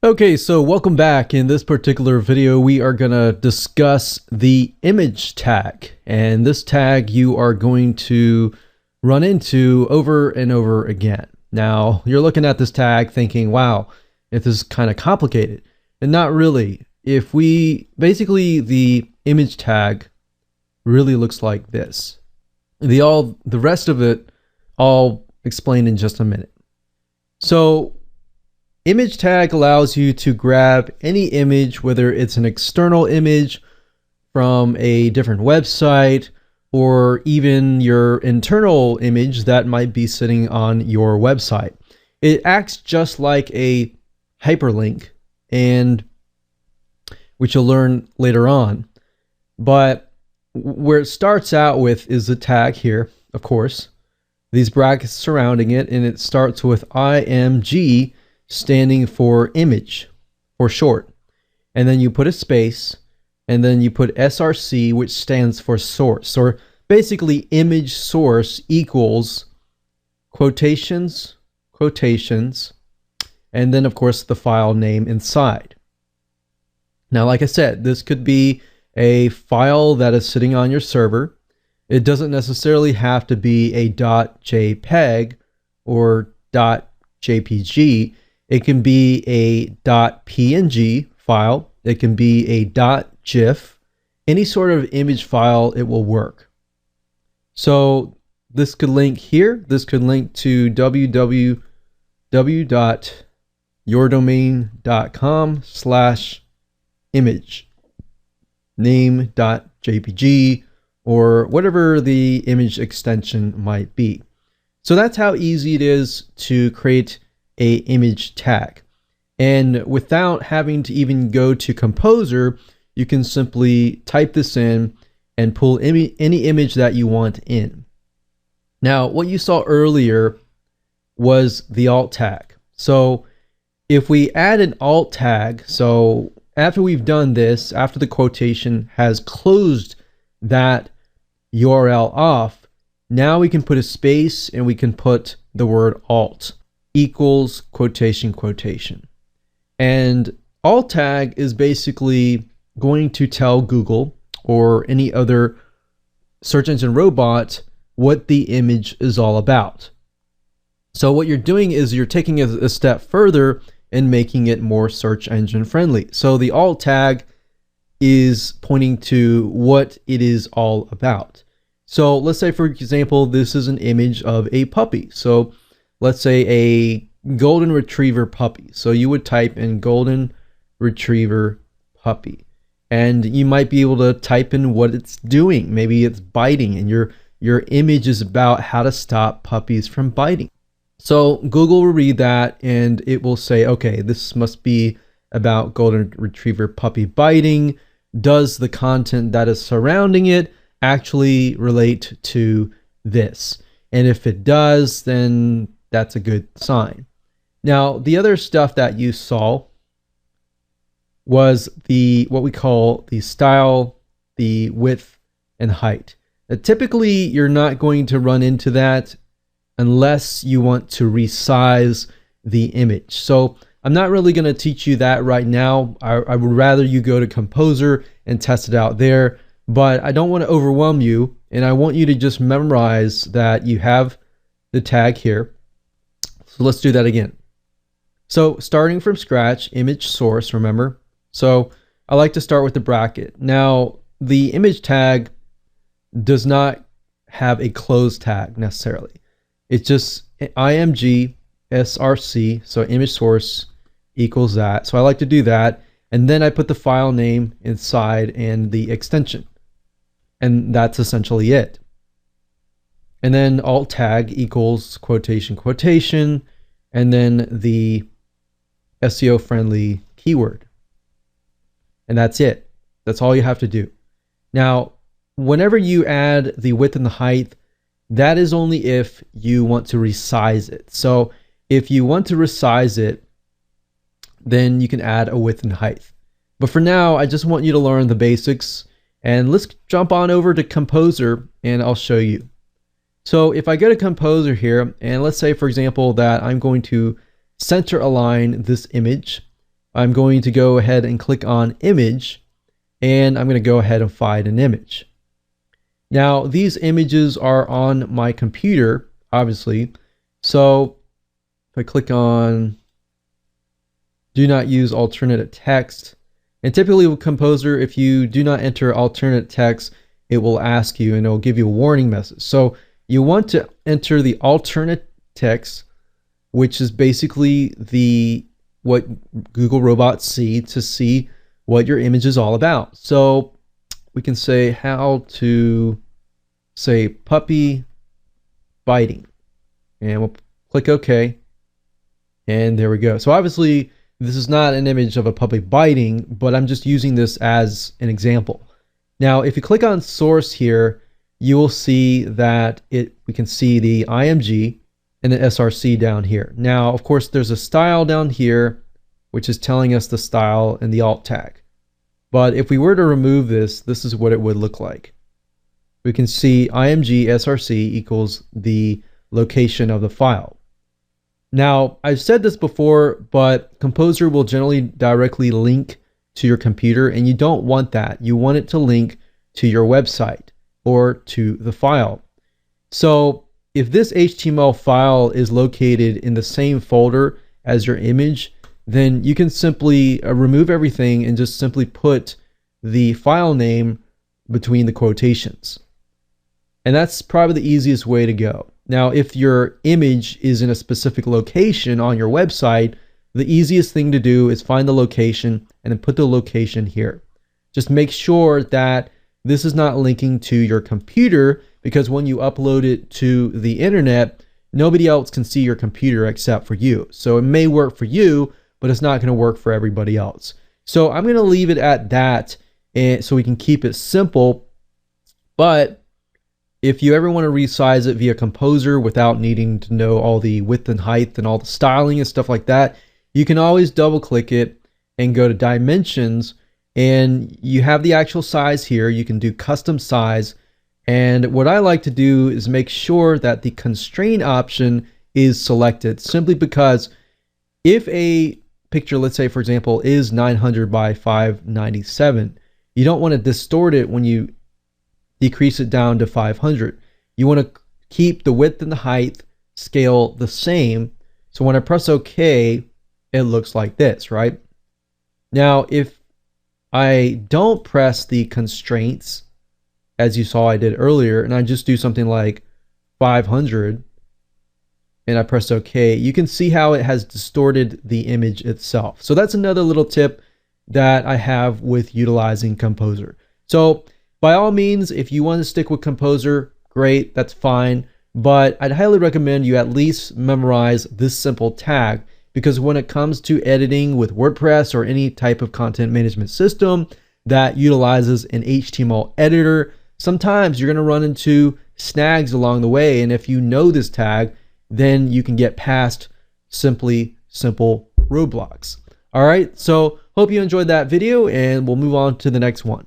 Okay, so welcome back. In this particular video, we are going to discuss the image tag. And this tag you are going to run into over and over again. Now, you're looking at this tag thinking, wow, this is kind of complicated. And not really. The image tag really looks like this. The rest of it I'll explain in just a minute. So, image tag allows you to grab any image, whether it's an external image from a different website or even your internal image that might be sitting on your website. It acts just like a hyperlink, and which you'll learn later on. But where it starts out with is the tag here, of course, these brackets surrounding it, and it starts with IMG, standing for image for short, and then you put a space, and then you put SRC, which stands for source, or basically image source equals quotations, and then of course the file name inside. Now, like I said, this could be a file that is sitting on your server. It doesn't necessarily have to be a .jpeg or .jpg. It can be a .png file. It can be a .gif. Any sort of image file, it will work. So this could link here. This could link to www.yourdomain.com/image name.jpg or whatever the image extension might be. So that's how easy it is to create a image tag. And without having to even go to Composer, you can simply type this in and pull any image that you want in. Now, what you saw earlier was the alt tag. So if we add an alt tag, so after we've done this, after the quotation has closed that URL off, now we can put a space and we can put the word alt equals quotation. And alt tag is basically going to tell Google or any other search engine robot what the image is all about. So what you're doing is you're taking a step further and making it more search engine friendly. So the alt tag is pointing to what it is all about. So let's say, for example, this is an image of a puppy. So let's say a golden retriever puppy. So you would type in golden retriever puppy, and you might be able to type in what it's doing. Maybe it's biting, and your image is about how to stop puppies from biting. So Google will read that and it will say, okay, this must be about golden retriever puppy biting. Does the content that is surrounding it actually relate to this? And if it does, then that's a good sign. Now, the other stuff that you saw was what we call the style, the width, and height. Now, typically, you're not going to run into that unless you want to resize the image. So I'm not really going to teach you that right now. I would rather you go to Composer and test it out there, but I don't want to overwhelm you, and I want you to just memorize that you have the tag here. So let's do that again. So starting from scratch, image source, remember? So I like to start with the bracket. Now, the image tag does not have a close tag necessarily. It's just IMG SRC, so image source equals that. So I like to do that. And then I put the file name inside and the extension. And that's essentially it. And then alt tag equals quotation, and then the SEO friendly keyword. And that's it. That's all you have to do. Now, whenever you add the width and the height, that is only if you want to resize it. So if you want to resize it, then you can add a width and height. But for now, I just want you to learn the basics, and let's jump on over to Composer and I'll show you. So if I go to Composer here, and let's say, for example, that I'm going to center align this image, I'm going to go ahead and click on image, and I'm going to go ahead and find an image. Now, these images are on my computer, obviously. So if I click on do not use alternate text, and typically with Composer, if you do not enter alternate text, it will ask you and it will give you a warning message. So you want to enter the alternate text, which is basically what Google robots see to see what your image is all about. So we can say how to say puppy biting, and we'll click OK, and there we go. So obviously this is not an image of a puppy biting, but I'm just using this as an example. Now, if you click on source here, you will see that we can see the IMG and the SRC down here. Now, of course, there's a style down here, which is telling us the style and the alt tag. But if we were to remove this, this is what it would look like. We can see IMG SRC equals the location of the file. Now, I've said this before, but Composer will generally directly link to your computer, and you don't want that. You want it to link to your website or to the file. So if this HTML file is located in the same folder as your image, then you can simply remove everything and just simply put the file name between the quotations. And that's probably the easiest way to go. Now, if your image is in a specific location on your website, the easiest thing to do is find the location and then put the location here. Just make sure that this is not linking to your computer, because when you upload it to the internet, nobody else can see your computer except for you. So it may work for you, but it's not going to work for everybody else. So I'm going to leave it at that, and so we can keep it simple. But if you ever want to resize it via Composer without needing to know all the width and height and all the styling and stuff like that, you can always double click it and go to dimensions, and you have the actual size here. You can do custom size, and what I like to do is make sure that the constraint option is selected, simply because if a picture, let's say for example, is 900 by 597, you don't want to distort it when you decrease it down to 500. You want to keep the width and the height scale the same. So when I press OK, it looks like this, right? Now, if I don't press the constraints, as you saw I did earlier, and I just do something like 500, and I press OK, you can see how it has distorted the image itself. So that's another little tip that I have with utilizing Composer. So by all means, if you want to stick with Composer, great, that's fine. But I'd highly recommend you at least memorize this simple tag, because when it comes to editing with WordPress or any type of content management system that utilizes an HTML editor, sometimes you're going to run into snags along the way. And if you know this tag, then you can get past simple roadblocks. All right, so hope you enjoyed that video, and we'll move on to the next one.